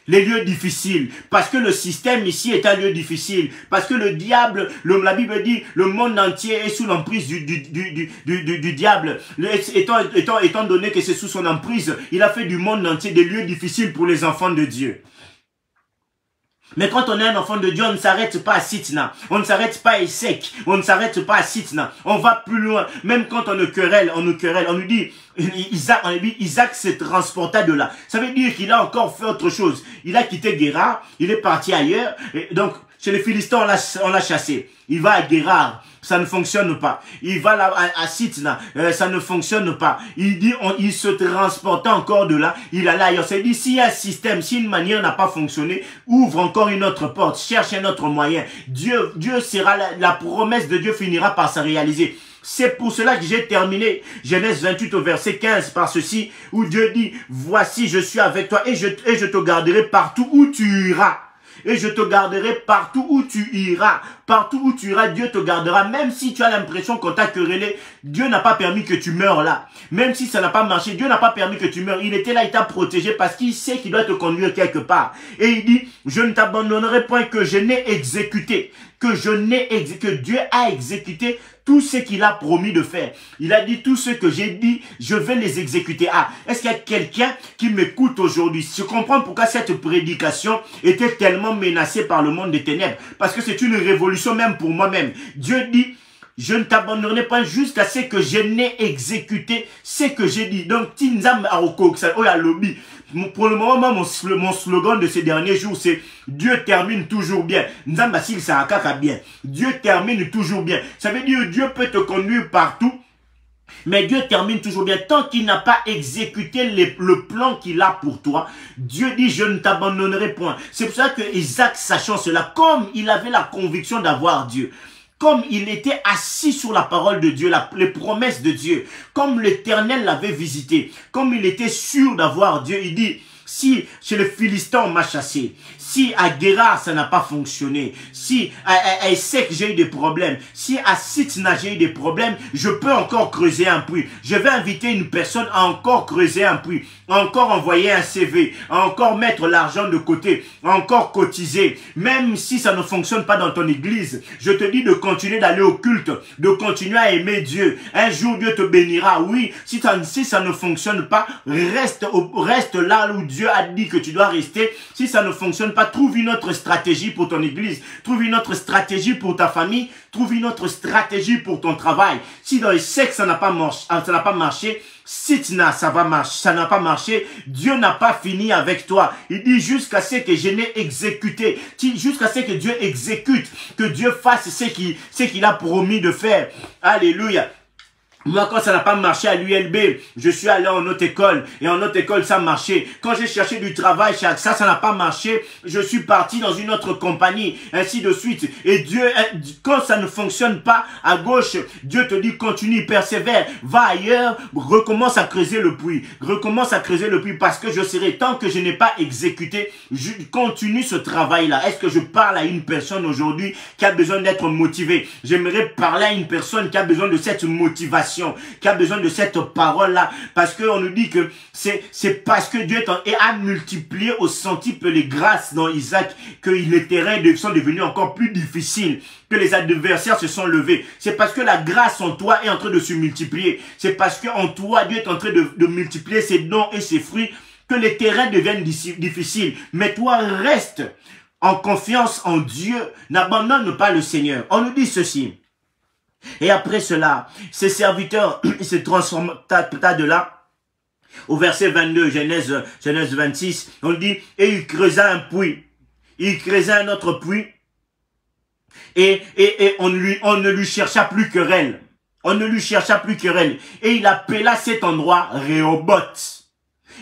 Les lieux difficiles, parce que le système ici est un lieu difficile, parce que le diable, la Bible dit, le monde entier est sous l'emprise du diable. Étant donné que c'est sous son emprise, il a fait du monde entier des lieux difficiles pour les enfants de Dieu. Mais quand on est un enfant de Dieu, on ne s'arrête pas à Sitna. On ne s'arrête pas à Essek. On ne s'arrête pas à Sitna. On va plus loin. Même quand on nous querelle. On nous dit, Isaac se transporta de là. Ça veut dire qu'il a encore fait autre chose. Il a quitté Guérar. Il est parti ailleurs. Et donc, chez les Philistins, on l'a chassé. Il va à Guérar. Ça ne fonctionne pas. Il va là à Sitna, ça ne fonctionne pas. Il dit, il se transporta encore de là, il allait ailleurs. C'est dit, si un système, si une manière n'a pas fonctionné, ouvre encore une autre porte, cherche un autre moyen. Dieu sera, la promesse de Dieu finira par se réaliser. C'est pour cela que j'ai terminé Genèse 28 au verset 15 par ceci, où Dieu dit, voici, je suis avec toi et je te garderai partout où tu iras. Et je te garderai partout où tu iras. Partout où tu iras, Dieu te gardera. Même si tu as l'impression qu'on t'a querellé, Dieu n'a pas permis que tu meurs là. Même si ça n'a pas marché, Dieu n'a pas permis que tu meurs. Il était là, il t'a protégé parce qu'il sait qu'il doit te conduire quelque part. Et il dit, je ne t'abandonnerai point que je n'ai exécuté. Que Dieu a exécuté tout ce qu'il a promis de faire. Il a dit tout ce que j'ai dit, je vais les exécuter. Ah, est-ce qu'il y a quelqu'un qui m'écoute aujourd'hui? Je comprends pourquoi cette prédication était tellement menacée par le monde des ténèbres. Parce que c'est une révolution même pour moi-même. Dieu dit, je ne t'abandonnerai pas jusqu'à ce que je n'ai exécuté ce que j'ai dit. Donc, Tinzam Aroko, lobby. Pour le moment, mon slogan de ces derniers jours, c'est Dieu termine toujours bien. Nzambasil Sarakaka bien. Dieu termine toujours bien. Ça veut dire Dieu peut te conduire partout. Mais Dieu termine toujours bien. Tant qu'il n'a pas exécuté le plan qu'il a pour toi, Dieu dit, je ne t'abandonnerai point. C'est pour ça que Isaac, sachant cela, comme il avait la conviction d'avoir Dieu, comme il était assis sur la parole de Dieu, les promesses de Dieu, comme l'Éternel l'avait visité, comme il était sûr d'avoir Dieu, il dit, si chez les Philistins on m'a chassé, si à Guérar ça n'a pas fonctionné, si à Essek j'ai eu des problèmes, si à Sitna j'ai eu des problèmes, je peux encore creuser un puits. Je vais inviter une personne à encore creuser un puits, à encore envoyer un CV, à encore mettre l'argent de côté, à encore cotiser. Même si ça ne fonctionne pas dans ton église, je te dis de continuer d'aller au culte, de continuer à aimer Dieu. Un jour Dieu te bénira. Oui, si ça ne fonctionne pas, reste là où Dieu a dit que tu dois rester. Si ça ne fonctionne pas, trouve une autre stratégie pour ton église, trouve une autre stratégie pour ta famille, trouve une autre stratégie pour ton travail. Si dans les sexes ça n'a pas marché, Sitna ça n'a pas marché, Dieu n'a pas fini avec toi. Il dit jusqu'à ce que je n'ai exécuté, jusqu'à ce que Dieu exécute, que Dieu fasse ce qu'il a promis de faire. Alléluia. Moi, quand ça n'a pas marché à l'ULB, je suis allé en autre école. Et en autre école, ça marchait. Quand j'ai cherché du travail chez AXA, ça n'a pas marché. Je suis parti dans une autre compagnie. Ainsi de suite. Et Dieu, quand ça ne fonctionne pas à gauche, Dieu te dit continue, persévère. Va ailleurs, recommence à creuser le puits. Recommence à creuser le puits parce que je serai, tant que je n'ai pas exécuté, je continue ce travail-là. Est-ce que je parle à une personne aujourd'hui qui a besoin d'être motivée? J'aimerais parler à une personne qui a besoin de cette motivation, qui a besoin de cette parole-là, parce qu'on nous dit que c'est parce que Dieu a multiplié au centuple les grâces dans Isaac que les terrains sont devenus encore plus difficiles, que les adversaires se sont levés. C'est parce que la grâce en toi est en train de se multiplier. C'est parce qu'en toi, Dieu est en train de multiplier ses dons et ses fruits que les terrains deviennent difficiles. Mais toi, reste en confiance en Dieu. N'abandonne pas le Seigneur. On nous dit ceci. Et après cela, ses serviteurs se transformèrent de là. Au verset 22, Genèse 26, on dit, et il creusa un puits. Il creusa un autre puits. Et on ne lui chercha plus querelle. On ne lui chercha plus querelle. Et il appela cet endroit Rehoboth.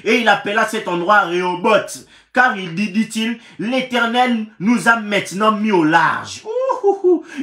Et il appela cet endroit Rehoboth. Car il dit-il, l'Éternel nous a maintenant mis au large.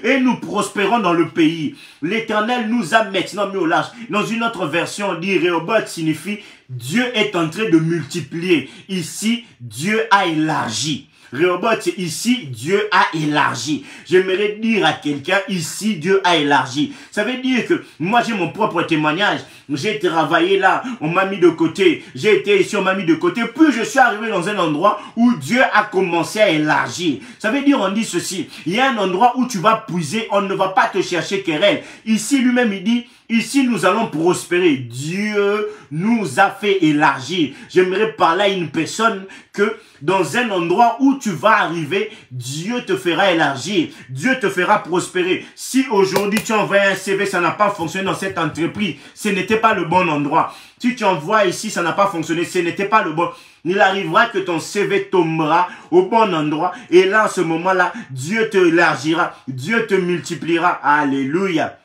Et nous prospérons dans le pays. L'Éternel nous a maintenant mis au large. Dans une autre version, on dit Rehoboth signifie Dieu est en train de multiplier. Ici, Dieu a élargi. Rehoboth, ici, Dieu a élargi. J'aimerais dire à quelqu'un, ici, Dieu a élargi. Ça veut dire que moi, j'ai mon propre témoignage. J'ai travaillé là, on m'a mis de côté. J'ai été ici, on m'a mis de côté. Puis je suis arrivé dans un endroit où Dieu a commencé à élargir. Ça veut dire, on dit ceci. Il y a un endroit où tu vas puiser, on ne va pas te chercher querelle. Ici, lui-même, il dit, ici, nous allons prospérer. Dieu nous a fait élargir. J'aimerais parler à une personne que dans un endroit où tu vas arriver, Dieu te fera élargir. Dieu te fera prospérer. Si aujourd'hui tu envoies un CV, ça n'a pas fonctionné dans cette entreprise, ce n'était pas le bon endroit. Si tu envoies ici, ça n'a pas fonctionné, ce n'était pas le bon. Il arrivera que ton CV tombera au bon endroit. Et là, en ce moment-là, Dieu te élargira. Dieu te multipliera. Alléluia.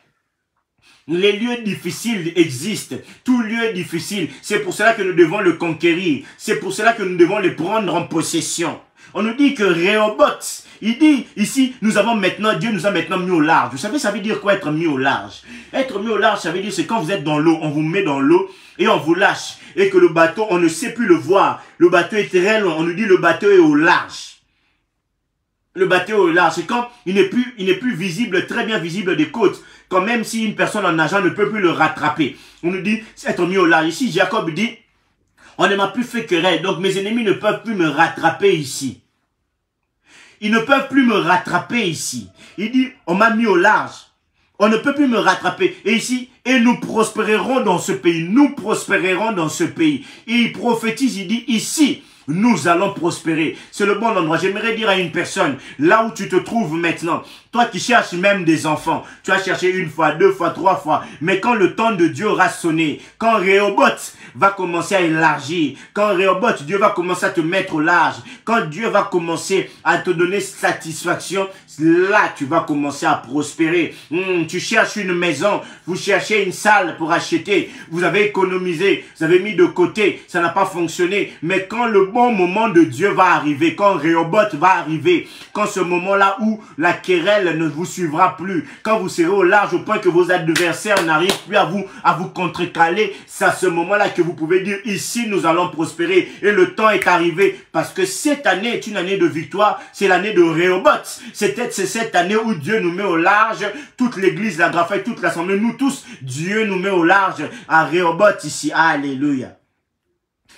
Les lieux difficiles existent. Tout lieu est difficile. C'est pour cela que nous devons le conquérir. C'est pour cela que nous devons le prendre en possession. On nous dit que Rehoboth, il dit ici, Dieu nous a maintenant mis au large. Vous savez, ça veut dire quoi être mis au large? Être mis au large, ça veut dire c'est quand vous êtes dans l'eau, on vous met dans l'eau et on vous lâche. Et que le bateau, on ne sait plus le voir. Le bateau est très loin. On nous dit le bateau est au large. Le bateau est au large. C'est quand il n'est plus visible, très bien visible des côtes. Quand même si une personne en nageant ne peut plus le rattraper. On nous dit, c'est être mis au large. Ici, Jacob dit, on ne m'a plus fait querelle. Donc mes ennemis ne peuvent plus me rattraper ici. Ils ne peuvent plus me rattraper ici. Il dit, on m'a mis au large. On ne peut plus me rattraper. Et ici, et nous prospérerons dans ce pays. Nous prospérerons dans ce pays. Et il prophétise, il dit, ici, nous allons prospérer. C'est le bon endroit. J'aimerais dire à une personne, là où tu te trouves maintenant, toi qui cherches même des enfants, tu as cherché une fois, deux fois, trois fois, mais quand le temps de Dieu aura sonné, quand Rehoboth va commencer à élargir, quand Rehoboth, Dieu va commencer à te mettre au large, quand Dieu va commencer à te donner satisfaction, là tu vas commencer à prospérer. Tu cherches une maison, vous cherchez une salle pour acheter, vous avez économisé, vous avez mis de côté, ça n'a pas fonctionné, mais quand le bon moment de Dieu va arriver, quand Rehoboth va arriver, quand ce moment-là où la querelle ne vous suivra plus, quand vous serez au large au point que vos adversaires n'arrivent plus à vous contrecaler, c'est à ce moment-là que vous pouvez dire, ici nous allons prospérer, et le temps est arrivé, parce que cette année est une année de victoire, c'est l'année de Rehoboth, c'est cette année où Dieu nous met au large, toute l'église, la Grafaï, toute l'assemblée, nous tous, Dieu nous met au large, à Rehoboth ici, alléluia.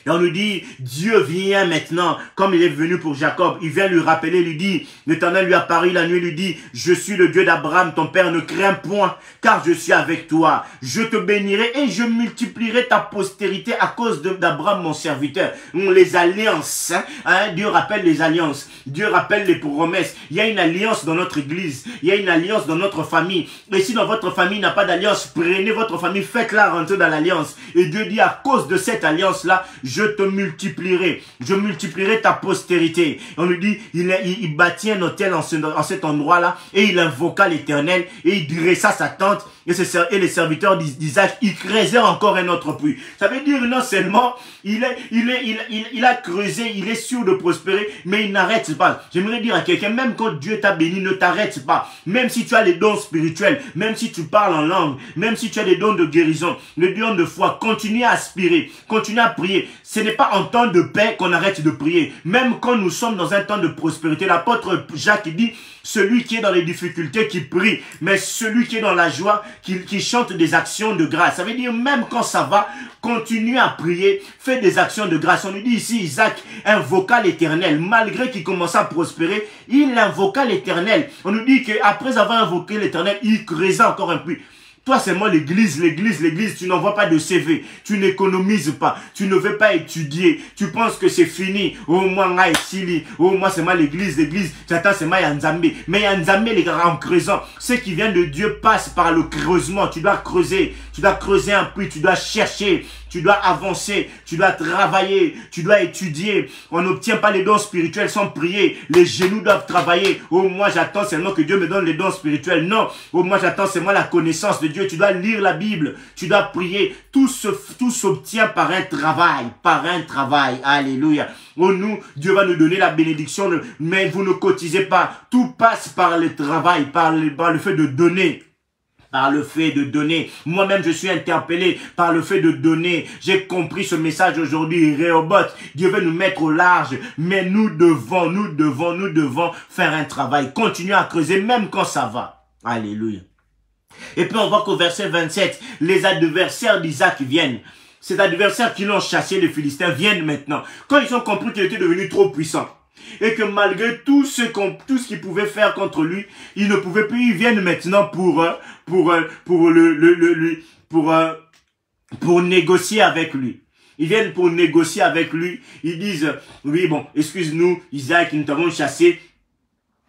Et on nous dit, Dieu vient maintenant, comme il est venu pour Jacob, il vient lui rappeler, lui dit, l'Éternel lui apparut la nuit, lui dit, je suis le Dieu d'Abraham, ton père, ne crains point, car je suis avec toi. Je te bénirai et je multiplierai ta postérité à cause d'Abraham, mon serviteur. Les alliances, Dieu rappelle les alliances, Dieu rappelle les promesses. Il y a une alliance dans notre église, il y a une alliance dans notre famille. Et si dans votre famille n'a pas d'alliance, prenez votre famille, faites-la rentrer dans l'alliance. Et Dieu dit, à cause de cette alliance-là, je te multiplierai. Je multiplierai ta postérité. On nous dit, il bâtit un hôtel en cet endroit-là et il invoqua l'Éternel et il dressa sa tente et les serviteurs d'Isaac, ils creusèrent encore un autre puits. Ça veut dire non seulement il a creusé, il est sûr de prospérer, mais il n'arrête pas. J'aimerais dire à quelqu'un, même quand Dieu t'a béni, ne t'arrête pas. Même si tu as les dons spirituels, même si tu parles en langue, même si tu as des dons de guérison, les dons de foi, continue à aspirer, continue à prier. Ce n'est pas en temps de paix qu'on arrête de prier. Même quand nous sommes dans un temps de prospérité, l'apôtre Jacques dit, celui qui est dans les difficultés qui prie, mais celui qui est dans la joie qui chante des actions de grâce. Ça veut dire même quand ça va, continue à prier, fais des actions de grâce. On nous dit ici, Isaac invoqua l'Éternel. Malgré qu'il commençait à prospérer, il invoqua l'Éternel. On nous dit qu'après avoir invoqué l'Éternel, il creusait encore un puits. Toi, c'est moi l'église, tu n'envoies pas de CV, tu n'économises pas, tu ne veux pas étudier, tu penses que c'est fini. Oh, moi, moi, c'est moi l'église, j'attends, c'est moi Yanzambe. Mais Yanzambe, les gars, en creusant, ce qui vient de Dieu passe par le creusement. Tu dois creuser un puits, tu dois chercher, tu dois avancer, tu dois travailler, tu dois étudier. On n'obtient pas les dons spirituels sans prier. Les genoux doivent travailler. Oh, moi, j'attends seulement que Dieu me donne les dons spirituels. Non. Oh, moi, j'attends seulement la connaissance de Dieu. Tu dois lire la Bible. Tu dois prier. Tout s'obtient par un travail. Alléluia. Oh, Dieu va nous donner la bénédiction, mais vous ne cotisez pas. Tout passe par le travail, par le fait de donner. par le fait de donner. Moi-même, je suis interpellé par le fait de donner. J'ai compris ce message aujourd'hui. Rehoboth, Dieu veut nous mettre au large, mais nous devons faire un travail. Continuer à creuser, même quand ça va. Alléluia. Et puis on voit qu'au verset 27, les adversaires d'Isaac viennent. Ces adversaires qui l'ont chassé, les Philistins, viennent maintenant. Quand ils ont compris qu'il était devenu trop puissant, et que malgré tout ce qu'ils pouvaient faire contre lui, ils ne pouvaient plus, ils viennent maintenant pour négocier avec lui. Ils viennent pour négocier avec lui. Ils disent, oui, bon, excuse-nous, Isaac, nous t'avons chassé.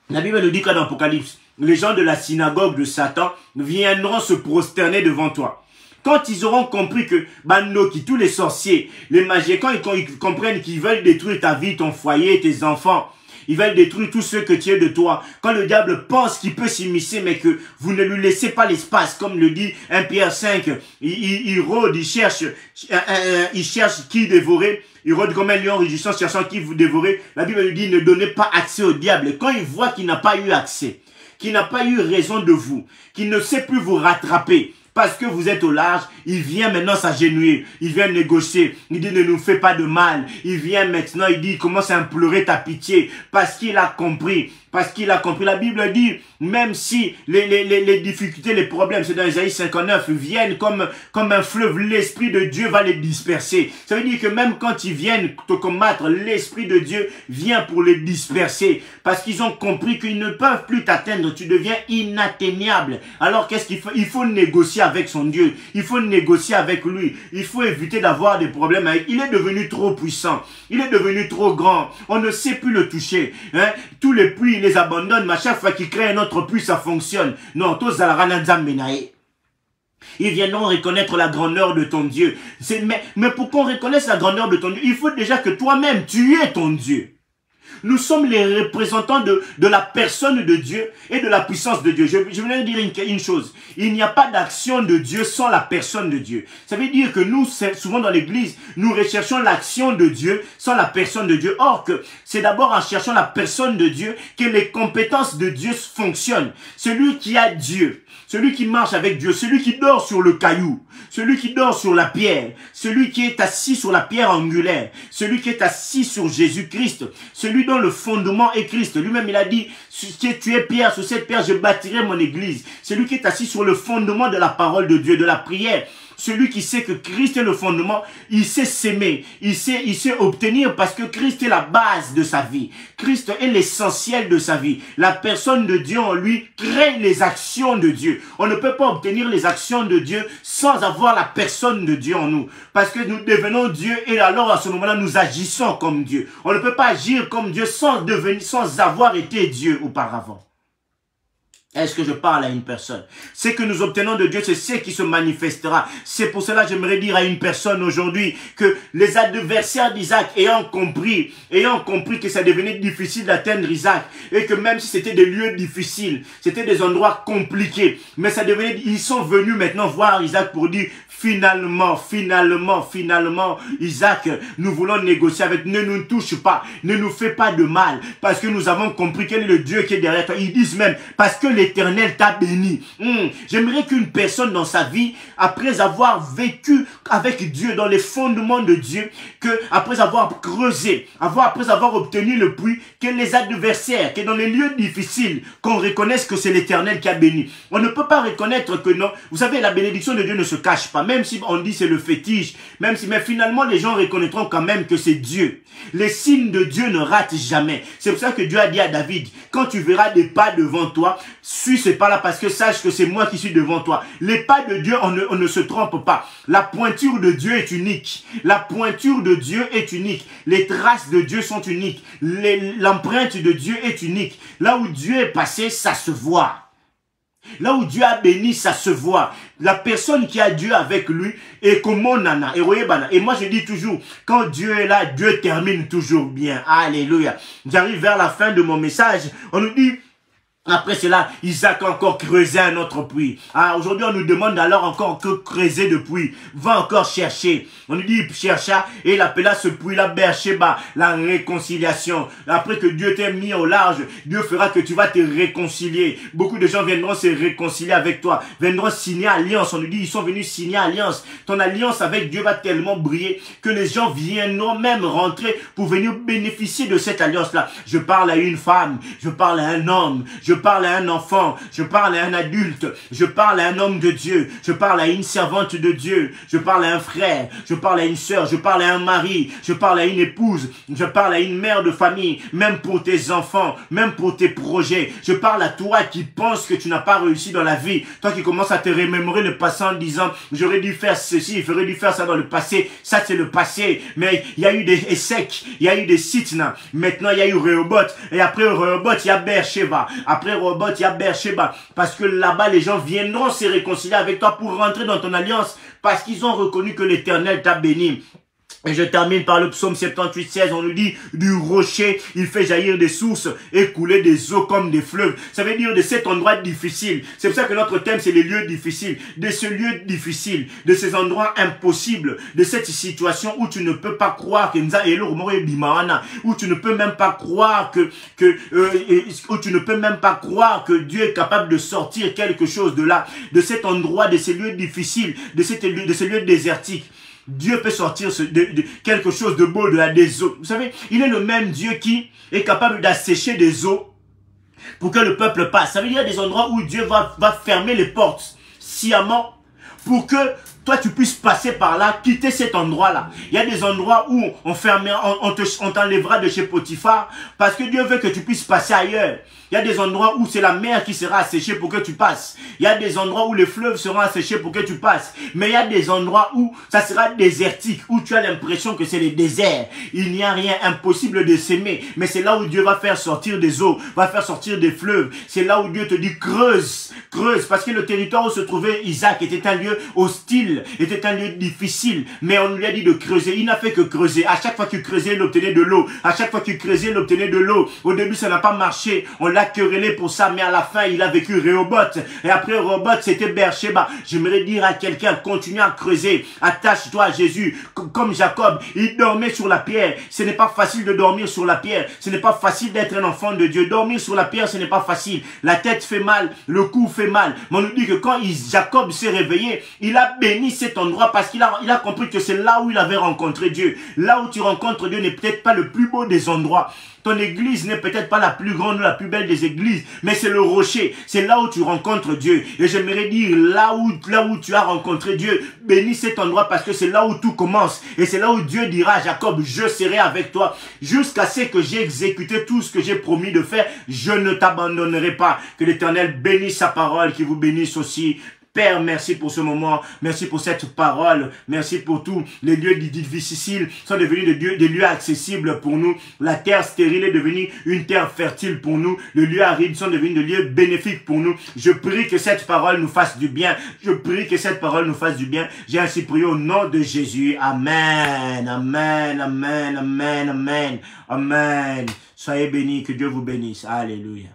La Bible nous dit qu'en Apocalypse, les gens de la synagogue de Satan viendront se prosterner devant toi. Quand ils auront compris que Bandoki, tous les sorciers, les magiens, quand ils comprennent qu'ils veulent détruire ta vie, ton foyer, tes enfants, ils veulent détruire tout ce que tu es de toi. Quand le diable pense qu'il peut s'immiscer, mais que vous ne lui laissez pas l'espace, comme le dit 1 Pierre 5, il rôde, il cherche qui dévorer. Il rôde comme un lion rugissant, cherchant qui vous dévorer. La Bible lui dit, ne donnez pas accès au diable. Et quand il voit qu'il n'a pas eu accès, qu'il n'a pas eu raison de vous, qu'il ne sait plus vous rattraper, parce que vous êtes au large, il vient maintenant s'agenouiller, il vient négocier, il dit ne nous fais pas de mal, il vient maintenant, il dit, il commence à implorer ta pitié, parce qu'il a compris, la Bible dit, même si les difficultés, les problèmes, c'est dans Isaïe 59, viennent comme un fleuve, l'Esprit de Dieu va les disperser. Ça veut dire que même quand ils viennent te combattre, l'Esprit de Dieu vient pour les disperser, parce qu'ils ont compris qu'ils ne peuvent plus t'atteindre, tu deviens inatteignable. Alors qu'est-ce qu'il faut? Il faut négocier avec son Dieu, il faut négocier avec lui, il faut éviter d'avoir des problèmes avec. Il est devenu trop puissant, il est devenu trop grand, on ne sait plus le toucher. Hein? Tous les puits, les abandonne, mais à chaque fois qu'il crée un autre puits, ça fonctionne. Non, tous ils viendront reconnaître la grandeur de ton Dieu. Mais pour qu'on reconnaisse la grandeur de ton Dieu, il faut déjà que toi-même, tu es ton Dieu. Nous sommes les représentants de la personne de Dieu et de la puissance de Dieu. Je voulais dire une chose. Il n'y a pas d'action de Dieu sans la personne de Dieu. Ça veut dire que nous, souvent dans l'église, nous recherchons l'action de Dieu sans la personne de Dieu. Or que c'est d'abord en cherchant la personne de Dieu que les compétences de Dieu fonctionnent. Celui qui a Dieu, celui qui marche avec Dieu, celui qui dort sur le caillou, celui qui dort sur la pierre, celui qui est assis sur la pierre angulaire, celui qui est assis sur Jésus-Christ, celui dont le fondement est Christ. Lui-même, il a dit, tu es pierre, sur cette pierre, je bâtirai mon église. Celui qui est assis sur le fondement de la parole de Dieu, de la prière. Celui qui sait que Christ est le fondement, il sait s'aimer, il sait obtenir parce que Christ est la base de sa vie. Christ est l'essentiel de sa vie. La personne de Dieu en lui crée les actions de Dieu. On ne peut pas obtenir les actions de Dieu sans avoir la personne de Dieu en nous. Parce que nous devenons Dieu et alors à ce moment-là, nous agissons comme Dieu. On ne peut pas agir comme Dieu sans avoir été Dieu auparavant. Est-ce que je parle à une personne? Ce que nous obtenons de Dieu, c'est ce qui se manifestera. C'est pour cela que j'aimerais dire à une personne aujourd'hui que les adversaires d'Isaac, ayant compris que ça devenait difficile d'atteindre Isaac, et que même si c'était des lieux difficiles, c'était des endroits compliqués, mais ça devenait, ils sont venus maintenant voir Isaac pour dire, finalement, Isaac, nous voulons négocier avec, ne nous touche pas, ne nous fais pas de mal, parce que nous avons compris quel est le Dieu qui est derrière toi. Ils disent même, parce que l'Éternel t'a béni. J'aimerais qu'une personne dans sa vie, après avoir vécu avec Dieu, dans les fondements de Dieu, que après avoir creusé, après avoir obtenu le puits, que les adversaires, que dans les lieux difficiles, qu'on reconnaisse que c'est l'Éternel qui a béni. On ne peut pas reconnaître que non. Vous savez, la bénédiction de Dieu ne se cache pas. Même si on dit c'est le fétiche, mais finalement les gens reconnaîtront quand même que c'est Dieu. Les signes de Dieu ne ratent jamais. C'est pour ça que Dieu a dit à David, quand tu verras des pas devant toi, suis ces pas là parce que sache que c'est moi qui suis devant toi. Les pas de Dieu, on ne se trompe pas. La pointure de Dieu est unique. La pointure de Dieu est unique. Les traces de Dieu sont uniques. L'empreinte de Dieu est unique. Là où Dieu est passé, ça se voit. Là où Dieu a béni, ça se voit. La personne qui a Dieu avec lui est comme mon nana. Et moi je dis toujours, quand Dieu est là, Dieu termine toujours bien. Alléluia. J'arrive vers la fin de mon message. On nous dit, Après cela, Isaac a encore creusé un autre puits. Ah, aujourd'hui, on nous demande alors encore que creuser de puits. Va encore chercher. On nous dit, il chercha et il appela ce puits-là Beersheba, la réconciliation. Après que Dieu t'ait mis au large, Dieu fera que tu vas te réconcilier. Beaucoup de gens viendront se réconcilier avec toi, viendront signer alliance. On nous dit, ils sont venus signer alliance. Ton alliance avec Dieu va tellement briller que les gens viendront même rentrer pour venir bénéficier de cette alliance-là. Je parle à une femme, je parle à un homme, je parle à un enfant, je parle à un adulte, je parle à un homme de Dieu, je parle à une servante de Dieu, je parle à un frère, je parle à une sœur, je parle à un mari, je parle à une épouse, je parle à une mère de famille, même pour tes enfants, même pour tes projets. Je parle à toi qui penses que tu n'as pas réussi dans la vie, toi qui commences à te remémorer le passé en disant j'aurais dû faire ceci, j'aurais dû faire ça dans le passé, ça c'est le passé, mais il y a eu des Essek, il y a eu des Sitna, maintenant il y a eu Rehoboth, et après Rehoboth il y a Beersheba, après Rehoboth il y a Beersheba, parce que là-bas les gens viendront se réconcilier avec toi pour rentrer dans ton alliance, parce qu'ils ont reconnu que l'Éternel t'a béni. Et je termine par le psaume 78, 16, on nous dit, du rocher, il fait jaillir des sources et couler des eaux comme des fleuves. Ça veut dire de cet endroit difficile. C'est pour ça que notre thème, c'est les lieux difficiles. De ce lieu difficile, de ces endroits impossibles, de cette situation où tu ne peux pas croire que où tu ne peux même pas croire où tu ne peux même pas croire que Dieu est capable de sortir quelque chose de là, de cet endroit, de ces lieux difficiles, de ces lieux désertiques. Dieu peut sortir quelque chose de beau de la des eaux. Vous savez, il est le même Dieu qui est capable d'assécher des eaux pour que le peuple passe. Ça veut dire qu'il y a des endroits où Dieu va fermer les portes sciemment pour que toi tu puisses passer par là, quitter cet endroit-là. Il y a des endroits où on t'enlèvera de chez Potiphar parce que Dieu veut que tu puisses passer ailleurs. Il y a des endroits où c'est la mer qui sera asséchée pour que tu passes. Il y a des endroits où les fleuves seront asséchés pour que tu passes. Mais il y a des endroits où ça sera désertique, où tu as l'impression que c'est le désert. Il n'y a rien, impossible de s'aimer. Mais c'est là où Dieu va faire sortir des eaux, va faire sortir des fleuves. C'est là où Dieu te dit creuse, creuse. Parce que le territoire où se trouvait Isaac était un lieu hostile, était un lieu difficile. Mais on lui a dit de creuser. Il n'a fait que creuser. À chaque fois qu'il creusait, il obtenait de l'eau. À chaque fois qu'il creusait, il obtenait de l'eau. Au début, ça n'a pas marché. On l'a querellé pour ça, mais à la fin, il a vécu Rehoboth. Et après Rehoboth, c'était Beersheba. J'aimerais dire à quelqu'un, continue à creuser. Attache-toi à Jésus. Comme Jacob, il dormait sur la pierre. Ce n'est pas facile de dormir sur la pierre. Ce n'est pas facile d'être un enfant de Dieu. Dormir sur la pierre, ce n'est pas facile. La tête fait mal, le cou fait mal. Mais on nous dit que quand Jacob s'est réveillé, il a béni cet endroit parce qu'il a compris que c'est là où il avait rencontré Dieu. Là où tu rencontres Dieu n'est peut-être pas le plus beau des endroits. Ton église n'est peut-être pas la plus grande ou la plus belle des églises, mais c'est le rocher. C'est là où tu rencontres Dieu. Et j'aimerais dire, là où tu as rencontré Dieu, bénis cet endroit parce que c'est là où tout commence. Et c'est là où Dieu dira à Jacob, je serai avec toi. Jusqu'à ce que j'ai exécuté tout ce que j'ai promis de faire, je ne t'abandonnerai pas. Que l'Éternel bénisse sa parole, qu'il vous bénisse aussi. Père, merci pour ce moment, merci pour cette parole, merci pour tout. Les lieux difficiles sont devenus des lieux accessibles pour nous. La terre stérile est devenue une terre fertile pour nous. Les lieux arides sont devenus des lieux bénéfiques pour nous. Je prie que cette parole nous fasse du bien. Je prie que cette parole nous fasse du bien. J'ai ainsi prié au nom de Jésus. Amen, amen, amen, amen, amen, amen. Soyez bénis, que Dieu vous bénisse. Alléluia.